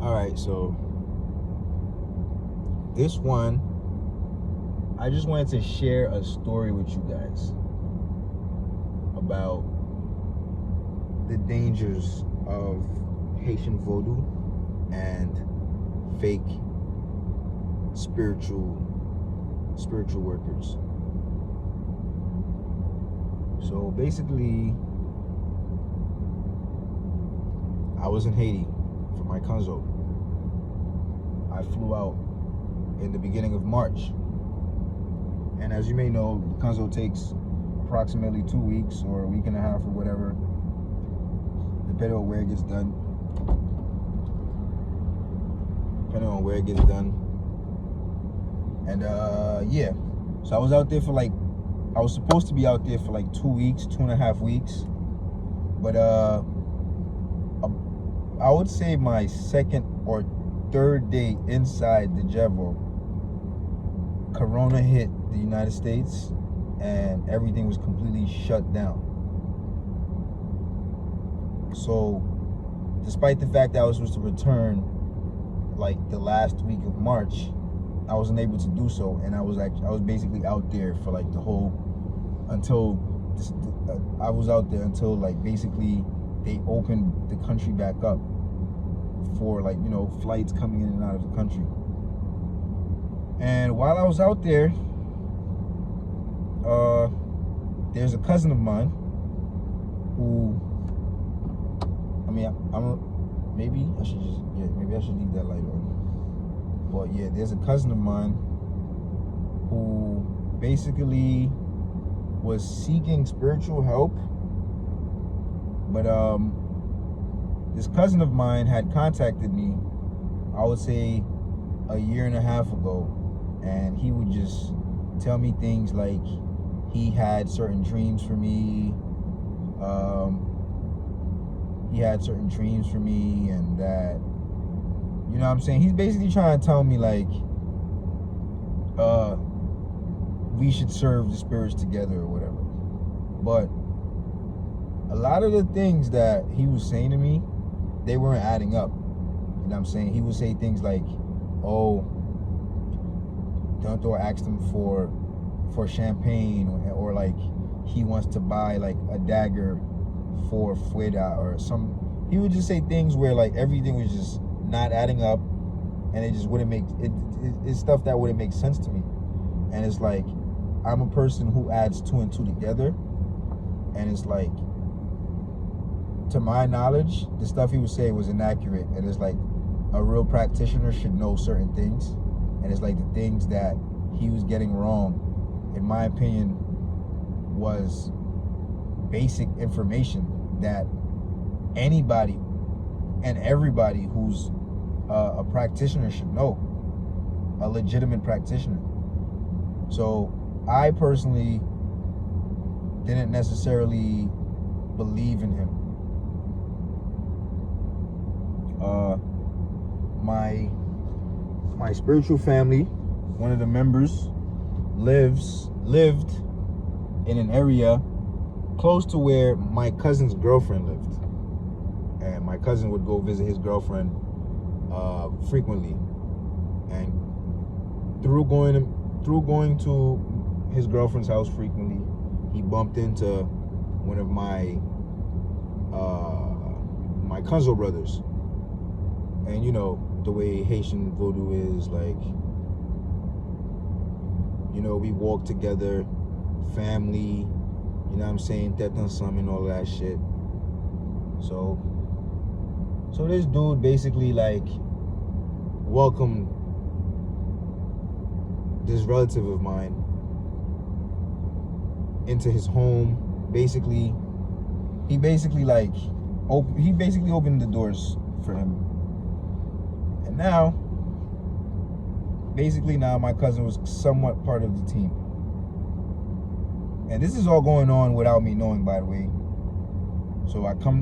All right, so this one, I just wanted to share a story with you guys about the dangers of Haitian voodoo and fake spiritual workers. So basically, I was in Haiti for my conzo. I flew out in the beginning of March. And as you may know, the conzo takes approximately 2 weeks or a week and a half or whatever, depending on where it gets done. And yeah, so I was out there for I was supposed to be out there for 2 weeks, 2.5 weeks. But I would say my second or third day inside the Jevo, Corona hit the United States and everything was completely shut down. So despite the fact that I was supposed to return the last week of March, I wasn't able to do so, and I was basically out there for I was out there until basically they opened the country back up for flights coming in and out of the country. And while I was out there, there's a cousin of mine who, maybe I should leave that light on. But yeah, there's a cousin of mine who basically was seeking spiritual help. But this cousin of mine had contacted me, I would say a year and a half ago, and he would just tell me things like he had certain dreams for me. And that, you know what I'm saying? He's basically trying to tell me we should serve the spirits together or whatever. But a lot of the things that he was saying to me, they weren't adding up. You know what I'm saying? He would say things like, oh, Donto asked him for champagne, or he wants to buy a dagger for Fueda or some. He would just say things where everything was just not adding up, and it just wouldn't make it's stuff that wouldn't make sense to me. And it's I'm a person who adds 2 and 2 together, and it's to my knowledge, the stuff he would say was inaccurate, and it's a real practitioner should know certain things, and it's the things that he was getting wrong, in my opinion, was basic information that anybody and everybody who's a practitioner should know, a legitimate practitioner. So I personally didn't necessarily believe in him. My spiritual family, one of the members, lived in an area close to where my cousin's girlfriend lived, and my cousin would go visit his girlfriend frequently. And through going to his girlfriend's house frequently, he bumped into one of my cousin brothers. And you know the way Haitian voodoo is, we walk together, family, you know what I'm saying, tête ensemble and all that shit. So this dude basically welcomed this relative of mine into his home. He basically opened the doors for him. And now my cousin was somewhat part of the team. And this is all going on without me knowing, by the way. So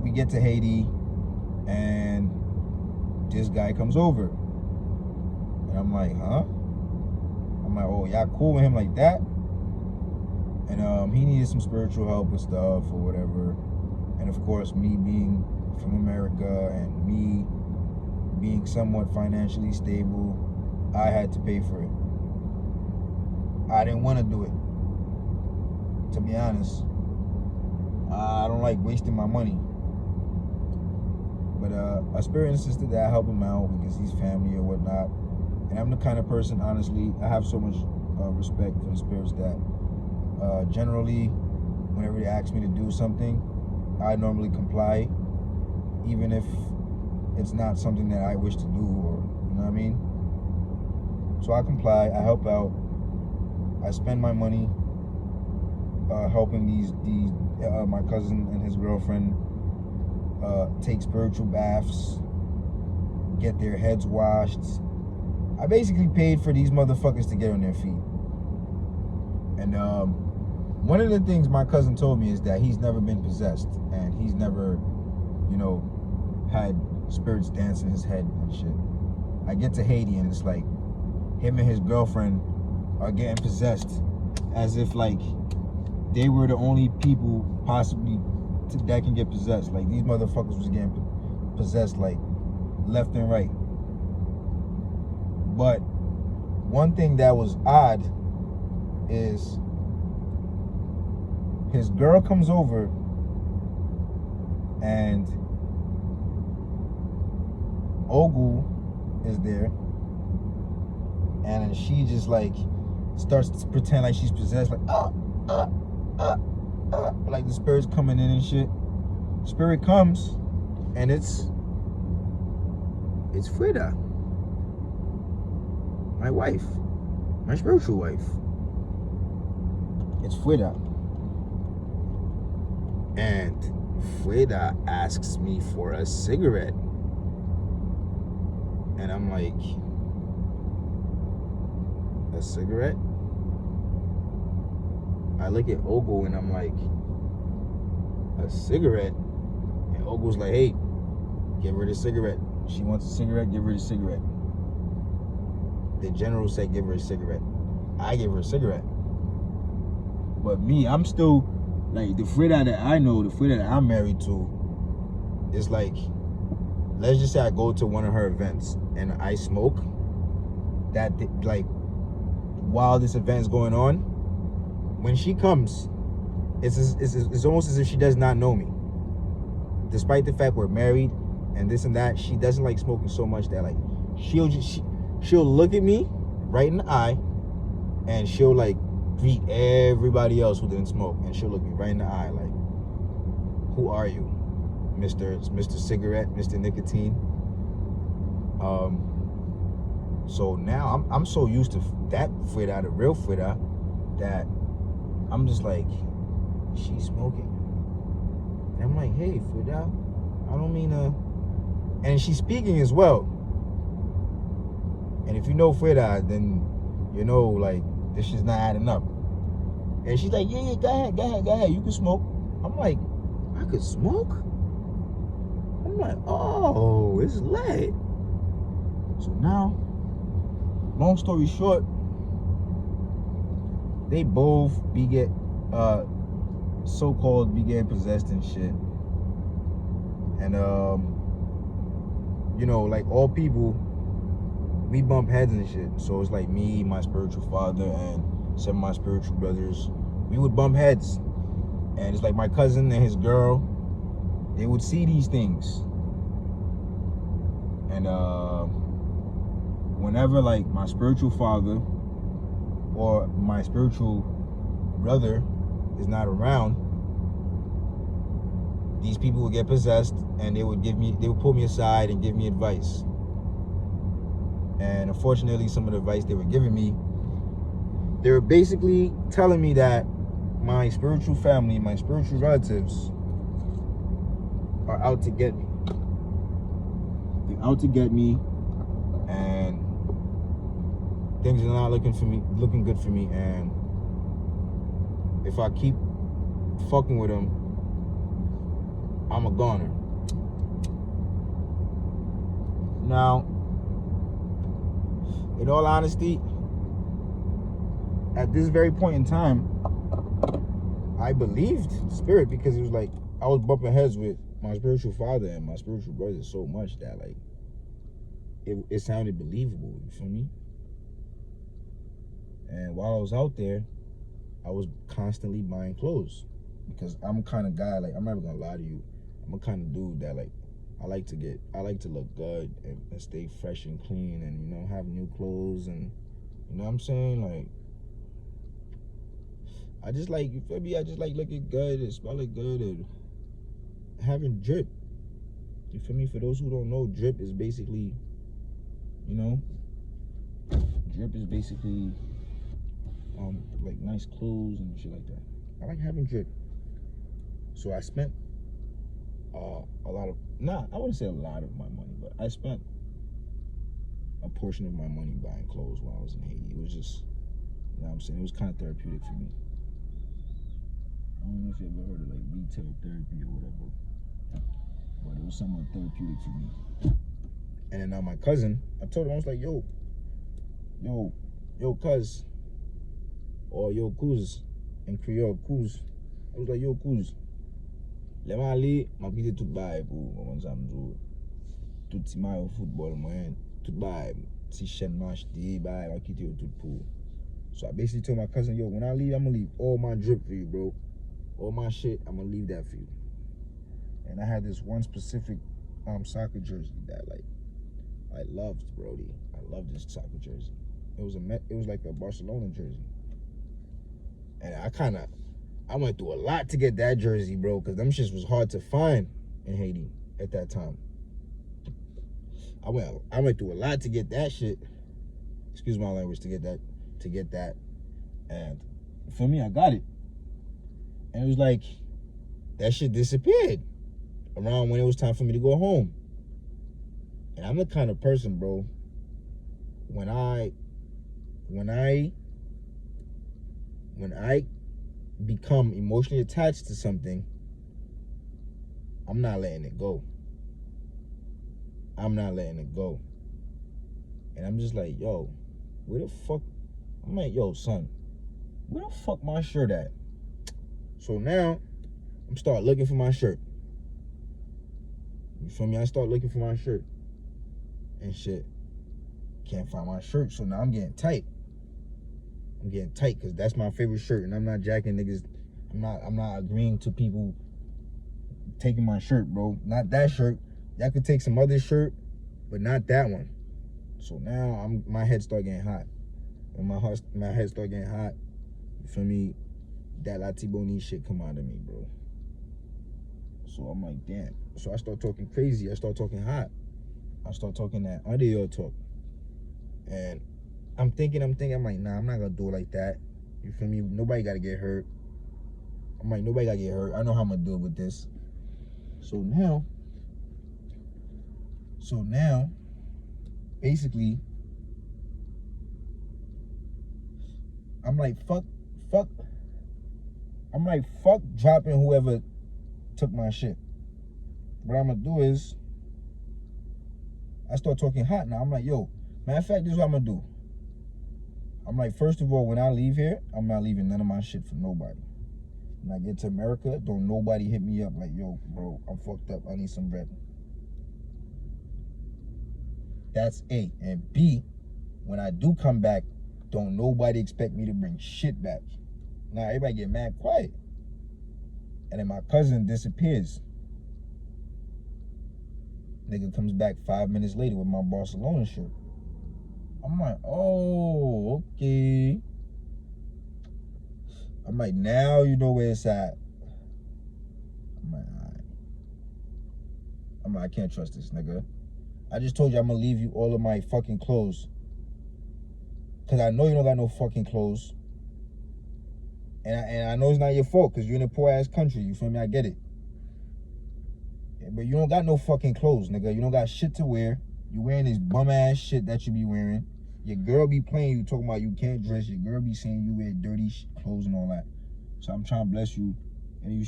we get to Haiti, and this guy comes over. And I'm like, huh? I'm like, oh, y'all cool with him like that? And he needed some spiritual help with stuff or whatever. And of course, me being from America and me being somewhat financially stable, I had to pay for it. I didn't want to do it, to be honest. I don't like wasting my money. But a spirit insisted that I help him out because he's family or whatnot. And I'm the kind of person, honestly, I have so much respect for the spirits that generally, whenever they ask me to do something, I normally comply, even if it's not something that I wish to do, or you know what I mean? So I comply, I help out, I spend my money helping my cousin and his girlfriend take spiritual baths, get their heads washed. I basically paid for these motherfuckers to get on their feet. And one of the things my cousin told me is that he's never been possessed, and he's never, you know, had spirits dance in his head and shit. I get to Haiti and it's like him and his girlfriend are getting possessed as if like they were the only people possibly that can get possessed. Like these motherfuckers was getting possessed like left and right. But one thing that was odd is his girl comes over and Ogu is there, and then she just like starts to pretend like she's possessed, like like the spirit's coming in and shit. Spirit comes and it's Frida, my wife, my spiritual wife. It's Frida. And Frida asks me for a cigarette. And I'm like, a cigarette? I look at Ogu and I'm like, a cigarette? And Ogu's like, hey, give her the cigarette. She wants a cigarette, give her the cigarette. The general said give her a cigarette. I gave her a cigarette. But me, I'm still, like, the Frida that I know, the Frida that I'm married to, is like, let's just say I go to one of her events and I smoke, that, like, while this event's going on, when she comes, it's almost as if she does not know me. Despite the fact we're married and this and that, she doesn't like smoking so much that, like, she'll look at me right in the eye and she'll, like, greet everybody else who didn't smoke, and she'll look me right in the eye like, who are you, Mr. Cigarette, Mr. Nicotine? So now I'm so used to that Frida, the real Frida, that I'm just like, she's smoking. And I'm like, hey Frida, I don't mean to. And she's speaking as well. And if you know Frida, then you know, like, this shit's not adding up. And she's like, yeah, go ahead, you can smoke. I'm like, I could smoke? I'm like, oh, it's lit. So now, long story short, they both so-called began possessed and shit. And you know, like all people, we bump heads and shit. So it's like me, my spiritual father, and some of my spiritual brothers, we would bump heads. And it's like my cousin and his girl, they would see these things. And whenever like my spiritual father or my spiritual brother is not around, these people would get possessed, and they would pull me aside and give me advice. And unfortunately, some of the advice they were giving me, they were basically telling me that my spiritual family, my spiritual relatives are out to get me. They're out to get me, and things are not looking good for me. And if I keep fucking with them, I'm a goner. Now, in all honesty, at this very point in time, I believed the spirit, because it was like I was bumping heads with my spiritual father and my spiritual brother so much that, like, it sounded believable, you feel me? And while I was out there, I was constantly buying clothes because I'm the kind of guy, like, I'm never gonna lie to you. I'm a kind of dude that, like, I like to look good and stay fresh and clean and, you know, have new clothes and, you know what I'm saying? Like, I just like, you feel me? I just like looking good and smelling good and having drip. You feel me? For those who don't know, drip is basically, you know, drip is basically like nice clothes and shit like that. I like having drip. So I spent a lot of, I wouldn't say a lot of my money, but I spent a portion of my money buying clothes while I was in Haiti. It was just, you know what I'm saying? It was kind of therapeutic for me. I don't know if you ever heard of like retail therapy or whatever, but it was somewhat therapeutic for me. And then now my cousin, I told him, I was like, yo, cuz, or yo, kuz, in Creole, kuz. I was like, yo, kuz, le man li, ma pite tout baye pou, mwen samdou, tout si mayo football mwen, tout baye, si chen match di, baye, ma kite yo tout pou. So I basically told my cousin, yo, when I leave, I'm gonna leave all my drip for you, bro. All my shit, I'm gonna leave that for you. And I had this one specific soccer jersey that, like, I loved, Brody. I loved this soccer jersey. It was like a Barcelona jersey. And I went through a lot to get that jersey, bro, because them shits was hard to find in Haiti at that time. I went through a lot to get that shit. Excuse my language, to get that. And for me, I got it. And it was like, that shit disappeared around when it was time for me to go home. And I'm the kind of person, bro, when I become emotionally attached to something, I'm not letting it go. I'm not letting it go. And I'm just like, yo, where the fuck? I'm like, yo, son, where the fuck my shirt at? So now, I'm start looking for my shirt. You feel me? I start looking for my shirt. And shit. Can't find my shirt, so now I'm getting tight. I'm getting tight because that's my favorite shirt, and I'm not jacking niggas. I'm not agreeing to people taking my shirt, bro. Not that shirt. Y'all could take some other shirt, but not that one. So now my head start getting hot. When my head start getting hot, you feel me? That Latibonese shit come out of me, bro. So I'm like, damn. So I start talking crazy. I start talking hot. I start talking that under your talk. And I'm thinking, I'm like, nah, I'm not gonna do it like that. You feel me? Nobody gotta get hurt. I'm like, nobody gotta get hurt. I know how I'm gonna deal with this. So now, basically, I'm like, fuck. I'm like, fuck dropping whoever took my shit. What I'm gonna do is, I start talking hot now. I'm like, yo, matter of fact, this is what I'm gonna do. I'm like, first of all, when I leave here, I'm not leaving none of my shit for nobody. When I get to America, don't nobody hit me up like, yo, bro, I'm fucked up. I need some bread. That's A. And B, when I do come back, don't nobody expect me to bring shit back. Now everybody get mad quiet. And then my cousin disappears. Nigga comes back 5 minutes later with my Barcelona shirt. I'm like, oh, okay. I'm like, now you know where it's at. I'm like, all right. I'm like, I can't trust this nigga. I just told you I'm gonna leave you all of my fucking clothes. Cause I know you don't got no fucking clothes. And I know it's not your fault, cause you're in a poor ass country, you feel me? I get it. Yeah, but you don't got no fucking clothes, nigga. You don't got shit to wear. You wearing this bum ass shit that you be wearing. Your girl be playing you, talking about you can't dress. Your girl be saying you wear dirty clothes and all that. So I'm trying to bless you, and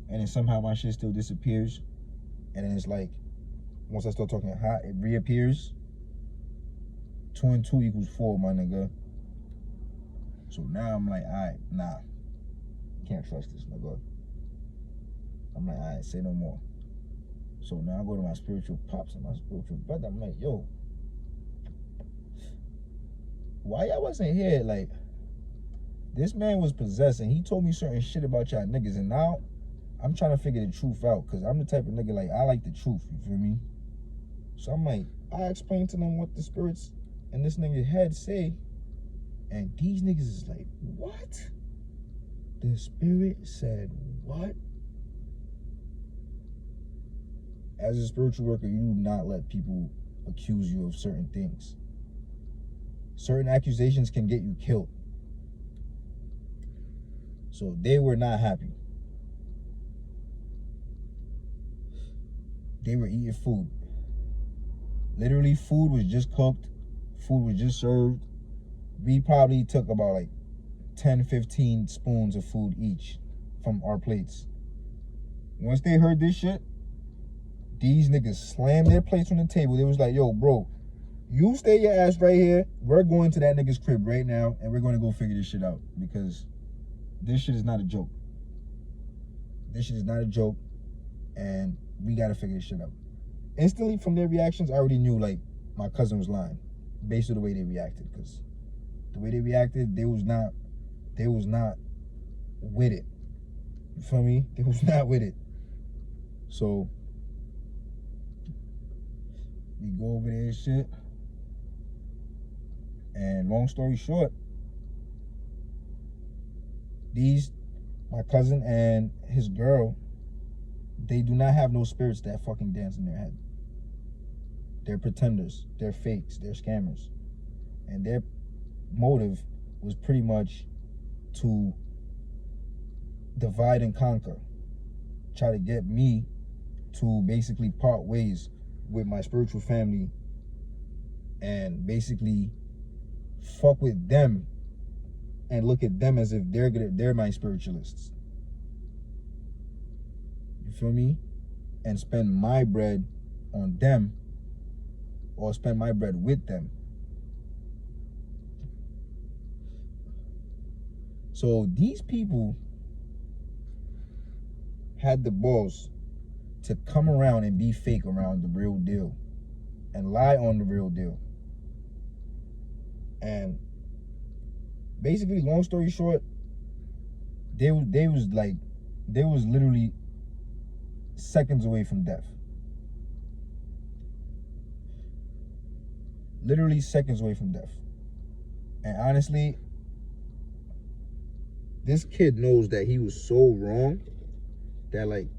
then somehow my shit still disappears. And then it's like, once I start talking hot, it reappears. 2 and 2 equals 4, my nigga. So now I'm like, all right, nah, can't trust this nigga. I'm like, all right, say no more. So now I go to my spiritual pops and my spiritual brother. I'm like, yo, why y'all wasn't here? Like, this man was possessed and he told me certain shit about y'all niggas, and now I'm trying to figure the truth out, because I'm the type of nigga, like, I like the truth, you feel me? So I'm like, I explained to them what the spirits in this nigga head say, and these niggas is like, what? The spirit said what? As a spiritual worker, you do not let people accuse you of certain things. Certain accusations can get you killed. So they were not happy. They were eating food. Literally, food was just cooked. Food was just served. We probably took about like 10, 15 spoons of food each from our plates. Once they heard this shit, these niggas slammed their plates on the table. They was like, yo, bro, you stay your ass right here. We're going to that nigga's crib right now, and we're going to go figure this shit out, because this shit is not a joke. This shit is not a joke, and we got to figure this shit out. Instantly, from their reactions, I already knew, like, my cousin was lying based on the way they reacted, because the way they reacted, they was not with it. You feel me? They was not with it. So we go over there and shit. And long story short, my cousin and his girl, they do not have no spirits that fucking dance in their head. They're pretenders. They're fakes. They're scammers. And their motive was pretty much to divide and conquer. Try to get me to basically part ways with my spiritual family and basically fuck with them and look at them as if they're my spiritualists. You feel me? And spend my bread on them, or spend my bread with them. So these people had the balls to come around and be fake around the real deal and lie on the real deal. And basically, long story short, they was literally seconds away from death. Literally seconds away from death. And honestly, this kid knows that he was so wrong that, like,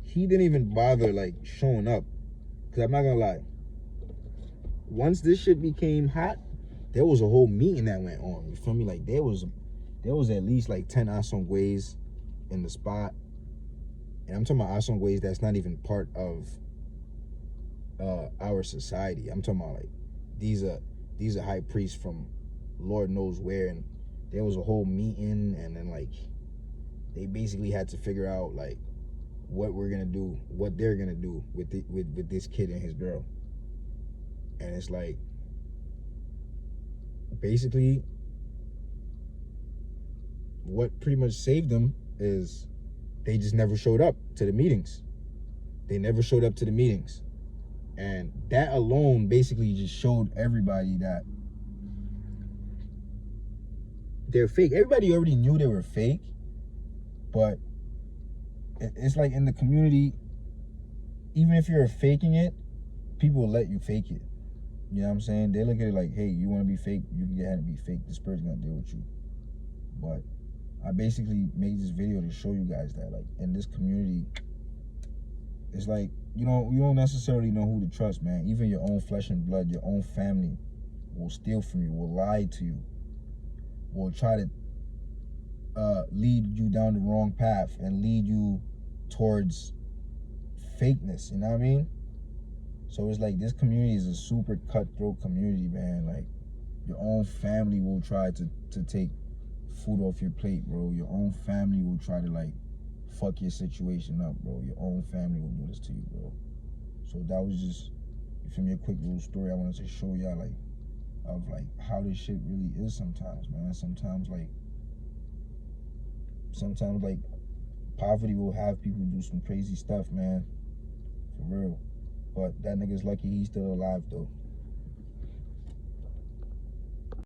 he didn't even bother, like, showing up. Because I'm not gonna lie, once this shit became hot, there was a whole meeting that went on. You feel me? Like, there was at least like 10 Asongways in the spot. And I'm talking about Asongways that's not even part of our society. I'm talking about, like, these are high priests from Lord knows where, and there was a whole meeting, and then, like, they basically had to figure out, like, what we're gonna do, what they're gonna do with this kid and his girl. And it's like, basically, what pretty much saved them is they just never showed up to the meetings. They never showed up to the meetings. And that alone basically just showed everybody that they're fake. Everybody already knew they were fake, but it's like in the community, even if you're faking it, people will let you fake it. You know what I'm saying? They look at it like, hey, you want to be fake? You can get ahead and be fake. The spirit's going to deal with you. But I basically made this video to show you guys that, like, in this community, it's like, you don't necessarily know who to trust, man. Even your own flesh and blood, your own family will steal from you, will lie to you, will try to lead you down the wrong path and lead you towards fakeness, you know what I mean? So it's like, this community is a super cutthroat community, man. Like, your own family will try to take food off your plate, bro. Your own family will try to, like, fuck your situation up, bro. Your own family will do this to you, bro. So that was just, you feel me, a quick little story I wanted to show y'all, like, of, like, how this shit really is sometimes, man. Sometimes, like, poverty will have people do some crazy stuff, man. For real. But that nigga's lucky he's still alive though.